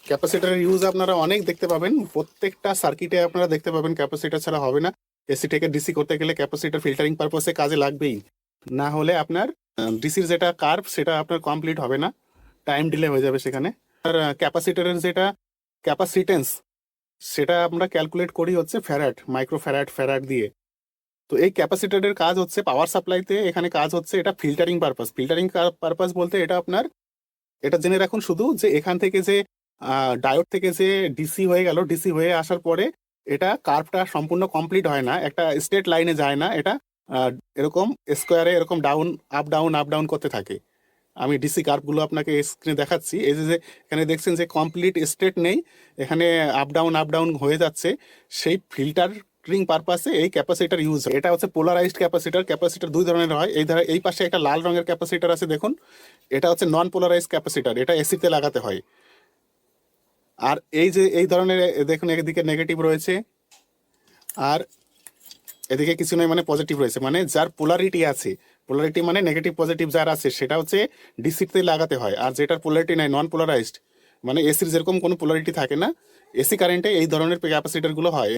ক্যাপাসিটরের ইউজ আপনারা অনেক দেখতে পাবেন, প্রত্যেকটা সার্কিটে আপনারা দেখতে পাবেন। ক্যাপাসিটর ছাড়া হবে না। এসি থেকে ডিসি করতে গেলে ক্যাপাসিটর ফিল্টারিং পারপাসে কাজে লাগবেই, না হলে আপনার ডিসির যেটা কার্ভ সেটা আপনার কমপ্লিট হবে না, টাইম ডিলে হয়ে যাবে সেখানে। আর ক্যাপাসিটরের যেটা ক্যাপাসিটেন্স সেটা আমরা ক্যালকুলেট করি হচ্ছে ফ্যারাড, মাইক্রো ফ্যারাড, ফ্যারাড দিয়ে। তো এই ক্যাপাসিটরের কাজ হচ্ছে পাওয়ার সাপ্লাইতে, এখানে কাজ হচ্ছে এটা ফিল্টারিং পারপাস। ফিল্টারিং পারপাস বলতে এটা আপনার, এটা জেনে রাখুন শুধু যে এখান থেকে যে ডায়োড থেকে যে ডিসি হয়ে গেল, ডিসি হয়ে আসার পরে এটা কার্ভটা সম্পূর্ণ কমপ্লিট হয় না, একটা স্ট্রেট লাইনে যায় না, এটা আহ, এরকম স্কোয়ারে এরকম down up down up down করতে থাকে। আমি ডিসি কার্ভগুলো আপনাকে স্ক্রিনে দেখাচ্ছি। এই যে যে এখানে দেখছেন যে কমপ্লিট স্ট্রেট নেই, এখানে আপ ডাউন হয়ে যাচ্ছে। সেই ফিল্টারিং পারপাসে এই ক্যাপাসিটার ইউজ হয়। এটা হচ্ছে পোলারাইজড ক্যাপাসিটার। ক্যাপাসিটার দুই ধরনের হয়। এই পাশে একটা লাল রঙের ক্যাপাসিটার আছে দেখুন, এটা হচ্ছে নন পোলারাইজ ক্যাপাসিটার, এটা এসিতে লাগাতে হয়। আর এই যে এই ধরনের দেখুন এদিকে নেগেটিভ রয়েছে, আর এদিকে কিছু নয়, মানে পজিটিভ রয়েছে, মানে যার পোলারিটি আছে, পোলারিটি মানে নেগেটিভ পজিটিভ যার আছে সেটা হচ্ছে ডিসিতে লাগাতে হয়। আর যেটার পোলারিটি নাই, নন পোলারাইজড, মানে এসির যেরকম কোনো পোলারিটি থাকে না, এসি কারেন্টে এই ধরনের ক্যাপাসিটারগুলো হয়।